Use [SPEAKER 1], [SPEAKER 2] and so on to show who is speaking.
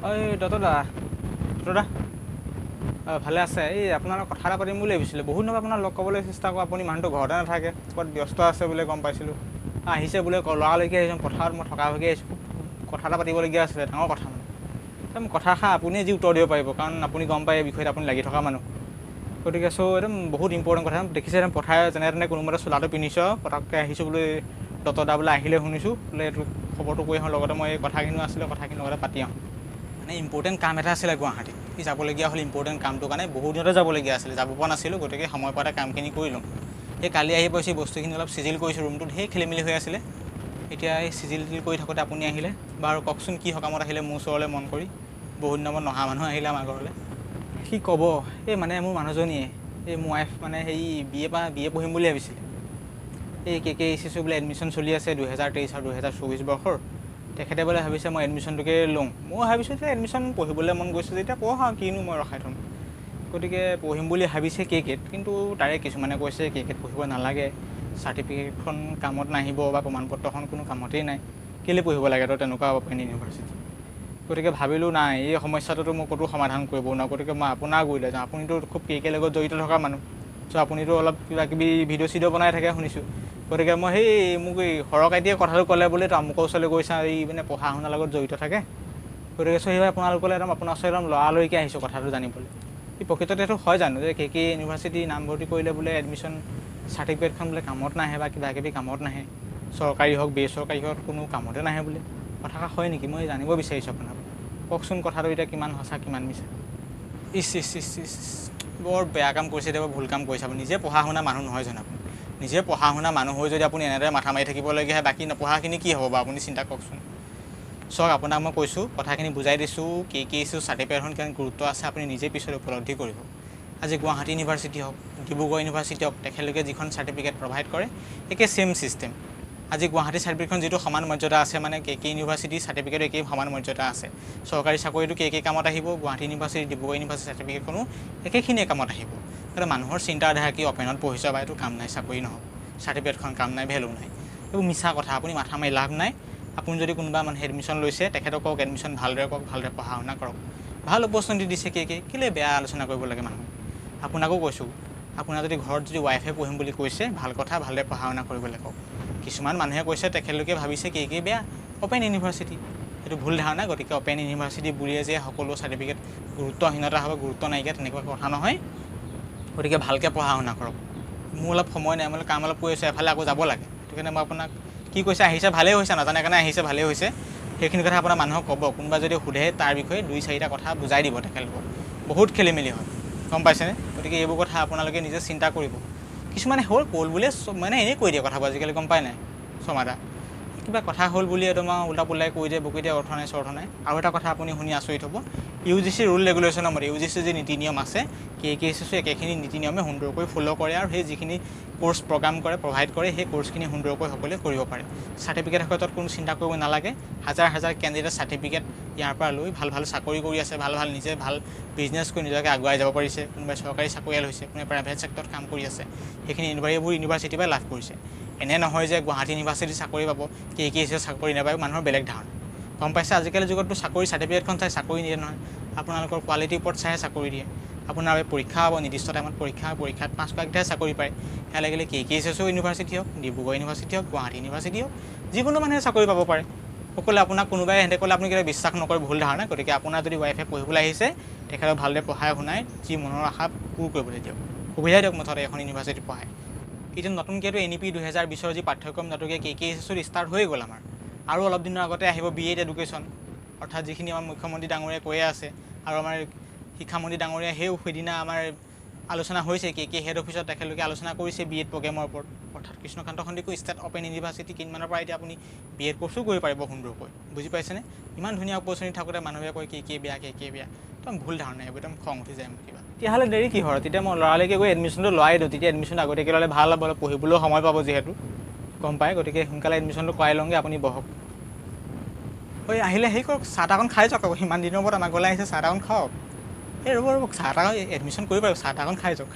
[SPEAKER 1] ঐ দত্তদা দত্তদা ভালে আছে? এই আপোনাৰ কথা এটা পাতিম বুলি ভাবিছিলোঁ। বহুত দিনৰ পৰা আপোনাক লগ কৰিবলৈ চেষ্টা কৰোঁ, আপুনি মানুহটো ঘৰতে নাথাকে, ক'ৰবাত ব্যস্ত আছে বোলে গম পাইছিলোঁ। আহিছে বোলে ল'ৰালৈকে আহিছোঁ, পথাৰত মই থকা ভাগে আহিছোঁ। কথা এটা পাতিবলগীয়া আছিলে, ডাঙৰ কথা মানে। মোক কথা এষাৰ আপুনিয়ে যি উত্তৰ দিব পাৰিব, কাৰণ আপুনি গম পায় এই বিষয়ত আপুনি লাগি থকা মানুহ। গতিকে একদম বহুত ইম্পৰ্টেণ্ট কথা দেখিছে, একদম পথাৰে যেনে তেনে কোনোমতে চোলাটো পিন্ধিছোঁ আৰু পটককৈ আহিছোঁ বোলে দত্তদা বোলে আহিলে শুনিছোঁ বোলে এইটো খবৰটো কৰি আহোঁ, লগতে মই এই কথাখিনিও আছিলে কথাখিনিৰ লগতে পাতি আহোঁ। মানে ইম্পৰ্টেণ্ট কাম এটা আছিলে গুৱাহাটীত, সি যাবলগীয়া হ'ল ইম্পৰ্টেণ্ট কামটোৰ কাৰণে। বহুত দিনতে যাবলগীয়া আছিলে, যাব পৰা নাছিলোঁ, গতিকে সময় পোৱাতে কামখিনি কৰি লওঁ। সেই কালি আহি পাইছোঁ, বস্তুখিনি অলপ চিজিল কৰিছোঁ, ৰুমটো ঢেৰ খেলি মেলি হৈ আছিলে। এতিয়া এই চিজিল টিজিল কৰি থাকোঁতে আপুনি আহিলে। বাৰু কওকচোন কি সকামত আহিলে মোৰ ওচৰলৈ মন কৰি? বহুত দিনৰ মূৰত নহা মানুহ আহিলে আমাৰ ঘৰলৈ। কি ক'ব, এই মানে মোৰ মানুহজনীয়ে, এই মোৰ ৱাইফ মানে হেৰি বি এ পঢ়িম বুলি ভাবিছিলে। এই KKHSC বোলে এডমিশ্যন চলি আছে 2023 আৰু 2024 বৰ্ষৰ। তেখেতে বোলে ভাবিছে মই এডমিশ্যনটোকে লওঁ। মই ভাবিছোঁ যে এডমিশ্যন পঢ়িবলৈ মন গৈছে যেতিয়া পঢ়া আৰু কিনো মই ৰখাই থ'ম। গতিকে পঢ়িম বুলি ভাবিছে KKত, কিন্তু তাৰে কিছুমানে কৈছে KKত পঢ়িব নালাগে, চাৰ্টিফিকেটখন কামত নাহিব বা প্ৰমাণপত্ৰখন কোনো কামতেই নাই, কেলৈ পঢ়িব লাগে তো তেনেকুৱা অপেন ইউনিভাৰ্চিটি। গতিকে ভাবিলোঁ নাই, এই সমস্যাটোতো মই ক'তো সমাধান কৰিব নোৱাৰোঁ, গতিকে মই আপোনাৰ গুৰিলৈ যাওঁ। আপুনিতো খুব KK লগত জড়িত থকা মানুহ, চ' আপুনিতো অলপ কিবা কিবি ভিডিঅ' চিডিঅ' বনাই থাকে শুনিছোঁ। গতিকে মই সেই মোক এই সৰকাইটিয়ে কথাটো ক'লে বোলে তো আমুকৰ ওচৰলৈ গৈছা, এই মানে পঢ়া শুনাৰ লগত জড়িত থাকে। গতিকে সেইবাবে আপোনালোকলৈ আপোনাৰ ওচৰত লৰালৰিকৈ আহিছোঁ কথাটো জানিবলৈ। এই প্ৰকৃততে এইটো হয় জানো যে KK ইউনিভাৰ্চিটি নামভৰ্তি কৰিলে বোলে এডমিশ্যন চাৰ্টিফিকেটখন বোলে কামত নাহে বা কিবা কিবি কামত নাহে, চৰকাৰী হওক বেচৰকাৰী হওক কোনো কামতে নাহে বোলে? কথাষাৰ হয় নেকি? মই জানিব বিচাৰিছোঁ আপোনাৰ। কওকচোন কথাটো এতিয়া কিমান সঁচা কিমান মিছা? ইচ ইচ ইচ ইচ বৰ বেয়া কাম কৰিছে, এতিয়া ভুল কাম কৰিছে আপুনি। নিজে পঢ়া শুনা মানুহ নহয় জানো আপুনি? নিজে পঢ়া শুনা মানুহ হৈ যদি আপুনি এনেদৰে মাথা মাৰি থাকিবলগীয়া হয়, বাকী নপঢ়াখিনি কি হ'ব বাৰু আপুনি চিন্তা কৰকচোন। চাওক, আপোনাক মই কৈছোঁ, কথাখিনি বুজাই দিছোঁ, KKHSC চাৰ্টিফিকেটখন কিমান গুৰুত্ব আছে আপুনি নিজে পিছত উপলব্ধি কৰিব। আজি গুৱাহাটী ইউনিভাৰ্চিটি হওক, ডিব্ৰুগড় ইউনিভাৰ্চিটি হওক, তেখেতলোকে যিখন চাৰ্টিফিকেট প্ৰভাইড কৰে একে ছেইম ছিষ্টেম। আজি গুৱাহাটী চাৰ্টিফিকেটখন যিটো সমান মৰ্যাদা আছে, মানে KK ইউনিভাৰ্চিটিৰ চাৰ্টিফিকেটো একেই সমান মৰ্যাদা আছে। চৰকাৰী চাকৰিটো KK কামত আহিব, গুৱাহাটী ইউনিভাৰ্চিটি ডিব্ৰুগড় ইউনিভাৰ্চিটি চাৰ্টিফিকেটখনো একেখিনিয়ে কামত আহিব। কিন্তু মানুহৰ চিন্তাধাৰা কি অপেনত পঢ়িছ বা এইটো কাম নাই, চাকৰি নহ'ব, চাৰ্টিফিকেটখন কাম নাই, ভেলু নাই। এইবোৰ মিছা কথা, আপুনি মাথা মাৰি লাভ নাই। আপুনি যদি কোনোবা মানুহে এডমিশ্যন লৈছে, তেখেতক কওক এডমিশ্যন ভালদৰে কৰক, ভালদৰে পঢ়া শুনা কৰক। ভাল অপৰচুনিটি দিছে KK, কেলৈ বেয়া আলোচনা কৰিব লাগে মানুহে? আপোনাকো কৈছোঁ, আপোনাৰ যদি ঘৰত যদি ৱাইফে পঢ়িম বুলি কৈছে, ভাল কথা, ভালদৰে পঢ়া শুনা কৰিবলৈ কওক। কিছুমান মানুহে কৈছে তেখেতলোকে ভাবিছে KK বেয়া, অপেন ইউনিভাৰ্চিটি, সেইটো ভুল ধাৰণা। গতিকে অপেন ইউনিভাৰ্চিটি বুলিয়ে যে সকলো চাৰ্টিফিকেট গুৰুত্বহীনতা হ'ব, গুৰুত্ব নাইকিয়া, তেনেকুৱা কথা নহয়। গতিকে ভালকৈ পঢ়া শুনা কৰক। মোৰ অলপ সময় নাই, মই কাম অলপ কৰি আছোঁ, এফালে আকৌ যাব লাগে। সেইটো কাৰণে মই আপোনাক কি কৈছে, আহিছে ভালেই হৈছে, নাজানে কাৰণে আহিছে ভালেই হৈছে, সেইখিনি কথা আপোনাৰ মানুহক ক'ব। কোনোবা যদি সোধে তাৰ বিষয়ে 2-4টা কথা বুজাই দিব তেখেতলোকক। বহুত খেলি মেলি হয়, গম পাইছেনে? গতিকে এইবোৰ কথা আপোনালোকে নিজে চিন্তা কৰিব। কিছুমানে হ'ল বুলিয়ে মানে এনেই কৈ দিয়ে কথাবোৰ আজিকালি, গম পায় নাই শৰ্মাদা? কিবা কথা হ'ল বুলি একদম উল্টা পুল্টাই কৈ দিয়ে, বকি দিয়ে, অৰ্থ নাই চৰ্থ নাই। আৰু এটা কথা আপুনি শুনি আচৰিত হ'ব, UGC ৰুল ৰেগুলেশ্যনৰ মতে UGC যি নীতি নিয়ম আছে, KKHSC একেখিনি নীতি নিয়মে সুন্দৰকৈ ফ'ল' কৰে, আৰু সেই যিখিনি কোৰ্চ প্ৰগ্ৰাম কৰে, প্ৰভাইড কৰে, সেই কোৰ্চখিনি সুন্দৰকৈ সকলোৱে কৰিব পাৰে। চাৰ্টিফিকেটৰ ক্ষেত্ৰত কোনো চিন্তা কৰিব নালাগে। হাজাৰ হাজাৰ কেণ্ডিডেট চাৰ্টিফিকেট ইয়াৰ পৰা লৈ ভাল ভাল চাকৰি কৰি আছে, ভাল ভাল নিজে ভাল বিজনেছ কৰি নিজকে আগুৱাই যাব পাৰিছে। কোনোবাই চৰকাৰী চাকৰিয়াল হৈছে, কোনোবাই প্ৰাইভেট ছেক্টৰত কাম কৰি আছে, সেইখিনি এইবোৰ ইউনিভাৰ্চিটিৰ পৰাই লাভ কৰিছে। এনে নহয় যে গুৱাহাটী ইউনিভাৰ্চিটিৰ চাকৰি পাব, KKHSC চাকৰি নাপায়, মানুহৰ বেলেগ ধাৰণা। গম পাইছে, আজিকালি যুগততো চাকৰি চাৰ্টিফিকেটখন চাই চাকৰি নিদিয়ে নহয়, আপোনালোকৰ কোৱালিটিৰ ওপৰত চাইহে চাকৰি দিয়ে। আপোনাৰ পৰীক্ষা হ'ব, নিৰ্দিষ্ট টাইমত পৰীক্ষাত পাছ কৰাকেইটাহে চাকৰি পায়। সেয়া লাগিলে KKHSC ইউনিভাৰ্চিটি হওক, ডিব্ৰুগড় ইউনিভাৰ্চিটি হওক, গুৱাহাটী ইউনিভাৰ্চিটি হওক, যিকোনো মানুহে চাকৰি পাব পাৰে। সকলোৱে আপোনাক কোনোবাই সিহঁতে ক'লে আপুনি কেতিয়াবা বিশ্বাস নকৰে, ভুল ধাৰণা। গতিকে আপোনাৰ যদি ৱাইফে পঢ়িবলৈ আহিছে, তেখেতক ভালদৰে পঢ়াই শুনাই যি মনৰ আশা পূৰ কৰিবলৈ দিয়ক, সুবিধা দিয়ক, মুঠতে এখন ইউনিভাৰ্চিটিত পঢ়ায়। কিন্তু নতুনকৈতো NEP 2020 যি পাঠ্যক্ৰম নতুনকৈ KKHSC ষ্টাৰ্ট হৈ গ'ল আমাৰ, আৰু অলপ দিনৰ আগতে আহিব B.Ed এডুকেশ্যন, অৰ্থাৎ যিখিনি আমাৰ মুখ্যমন্ত্ৰী ডাঙৰীয়াই কৈয়ে আছে, আৰু আমাৰ শিক্ষামন্ত্ৰী ডাঙৰীয়া সেইদিনা আমাৰ আলোচনা হৈছে, KK হেড অফিচত তেখেতলোকে আলোচনা কৰিছে B.Ed প্ৰগ্ৰেমৰ ওপৰত। অৰ্থাৎ Krishnakanta Sandikoi state open university কেইদিনমানৰ পৰা এতিয়া আপুনি B.Ed কোৰ্চো কৰিব পাৰিব সুন্দৰকৈ, বুজি পাইছেনে? ইমান ধুনীয়া অপৰচুনিটি থাকোঁতে মানুহে কয় KK বেয়া, KK বেয়া, একদম ভুল ধাৰণা, এইবোৰ একদম খং উঠি যায় মোৰ কিবা। তেতিয়াহ'লে দেৰি কি হয়? তেতিয়া মই ল'ৰালৈকে গৈ এডমিশ্যনটো লোৱাই দিওঁ, তেতিয়া এডমিশ্যনটো আগতীয়াকৈ ল'লে ভাল হ'ব, পঢ়িবলৈও সময় পাব যিহেতু, গম পায়। গতিকে সোনকালে এডমিশ্যনটো কৰাই লওঁগৈ, আপুনি বহক। ঐ আহিলে হেৰি কৰক, চাহ তাহকণ খাই যাওক আকৌ, ইমান দিনৰ মূৰত আমাৰ ঘৰলৈ আহিছে, চাহ তাহকণ খাওক। ৰ'ব চাহ তাহ এডমিশ্যন কৰিব পাৰিব, চাহ তাহকণ খাই যাওক।